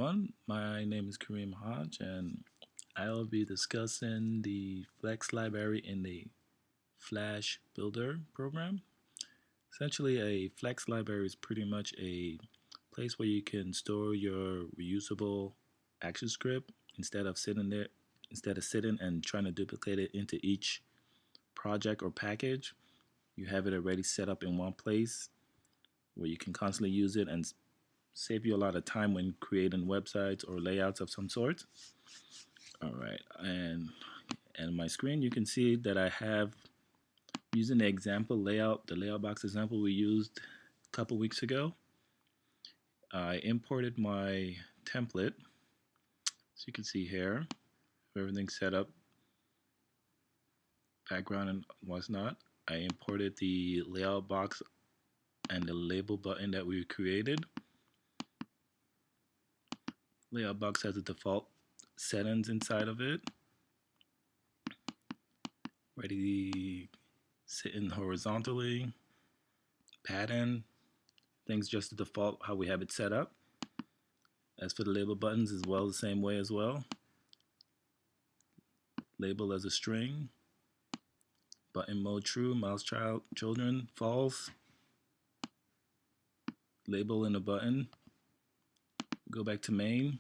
everyone. My name is Kareem Hodge, and I'll be discussing the Flex library in the Flash Builder program. Essentially, a Flex library is pretty much a place where you can store your reusable action script instead of sitting and trying to duplicate it into each project or package. You have it already set up in one place where you can constantly use it and save you a lot of time when creating websites or layouts of some sort. All right, and on my screen you can see that I have using the example layout, the layout box example we used a couple weeks ago. I imported my template, so you can see here everything's set up, background and whatnot. I imported the layout box and the label button that we created. Layout box has the default settings inside of it. Ready sitting horizontally, pattern, things just the default how we have it set up. As for the label buttons as well, the same way as well. Label as a string, button mode true, mouse child children false. Label in a button. Go back to main.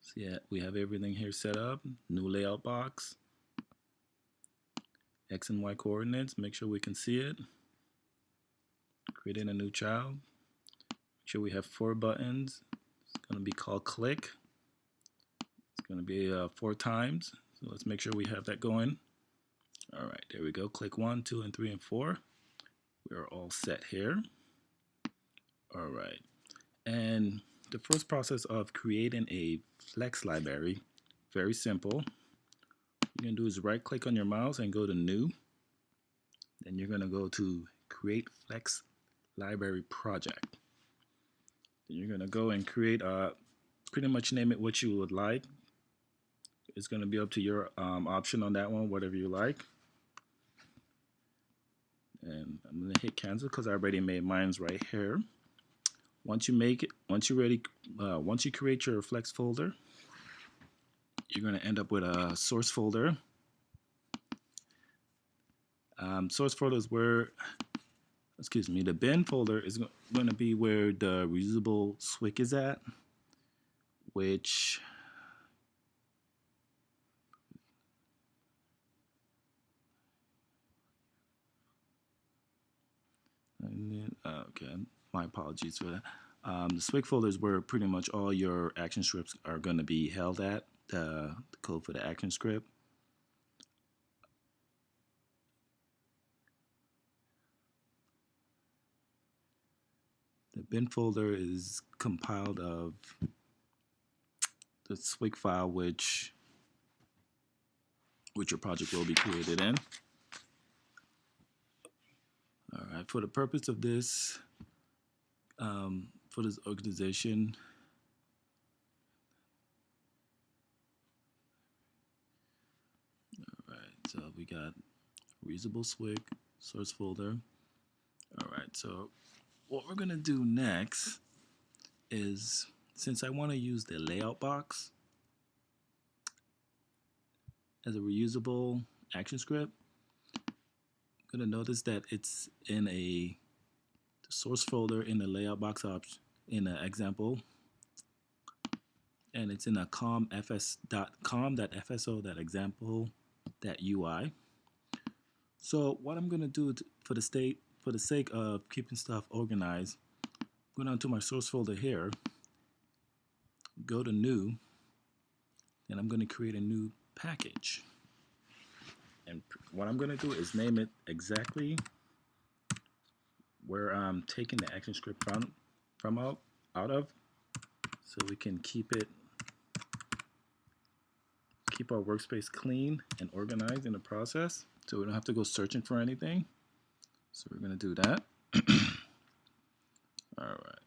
So yeah, we have everything here set up. New layout box. X and Y coordinates, make sure we can see it. Creating a new child. Make sure we have 4 buttons. It's going to be called click. It's going to be 4 times. So let's make sure we have that going. All right, there we go. Click 1, 2, and 3, and 4. We're all set here. All right, and the first process of creating a Flex library, very simple. What you're going to do is right click on your mouse and go to new. Then you're going to go to create Flex library project. Then you're going to go and create pretty much name it what you would like. It's going to be up to your option on that one, whatever you like. And I'm going to hit cancel because I already made mine's right here. Once you create your Flex folder, you're going to end up with a source folder. Source folder is where, the bin folder is going to be where the reusable SWIC is at, which okay, my apologies for that. The SWIC folder is where pretty much all your action scripts are going to be held at, the code for the action script. The bin folder is compiled of the SWIC file which your project will be created in. All right, for the purpose of this, for this organization, all right, so we got reusable SWIC, source folder. All right, so what we're gonna do next is, since I want to use the layout box as a reusable action script, I'm gonna notice that it's in the source folder in the layout box option in the example, and it's in a com.fso.example.ui. So what I'm gonna do for the sake of keeping stuff organized, go down to my source folder here, go to new, and I'm gonna create a new package. And what I'm gonna do is name it exactly where I'm taking the action script out of, so we can keep our workspace clean and organized in the process, so we don't have to go searching for anything. So we're gonna do that. All right,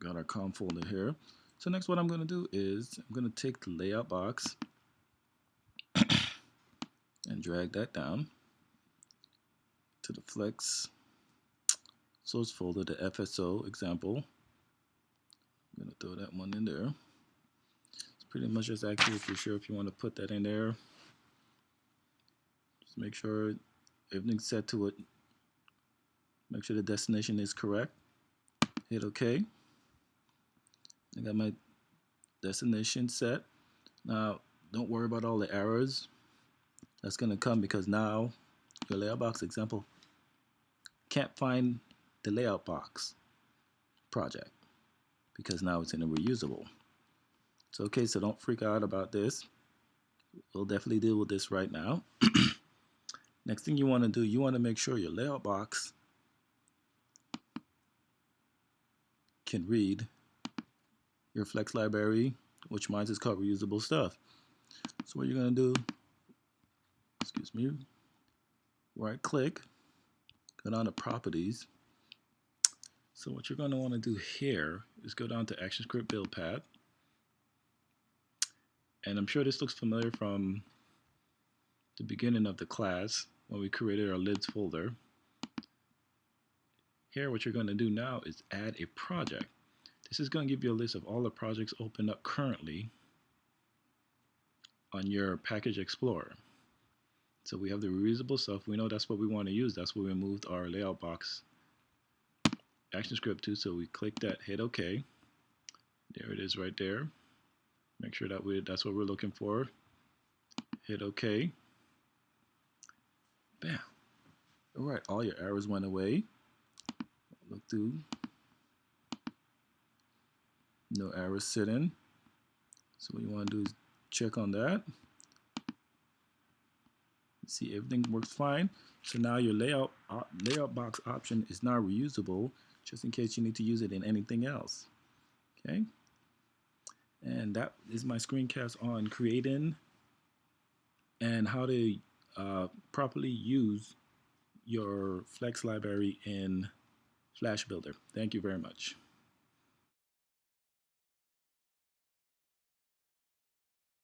got our com folder here. So next, what I'm gonna do is I'm gonna take the layout box and drag that down to the Flex source folder, the FSO example. I'm gonna throw that one in there. pretty much just ask you if you're sure if you want to put that in there. Just make sure everything's set to it. Make sure the destination is correct. Hit OK. I got my destination set. Now, don't worry about all the errors that's going to come, because now your layout box example can't find the layout box project because now it's in a reusable. It's okay, so don't freak out about this. We'll definitely deal with this right now. Next thing you want to do, you want to make sure your layout box can read your Flex library, which mine is called reusable stuff. So what you're going to do, excuse me, right click, go down to properties. So what you're going to want to do here is go down to ActionScript build path. And I'm sure this looks familiar from the beginning of the class when we created our libs folder. Here what you're going to do now is add a project. This is going to give you a list of all the projects opened up currently on your package explorer. So we have the reusable stuff. We know that's what we want to use. That's where we moved our layout box ActionScript to. So we click that, hit OK. There it is right there. Make sure that that's what we're looking for. Hit OK. Bam. All right, all your errors went away. Look through. No errors sitting. So what you want to do is check on that. See, everything works fine. So now your layout box option is now reusable, just in case you need to use it in anything else. Okay. And that is my screencast on creating and how to properly use your Flex library in Flash Builder. Thank you very much.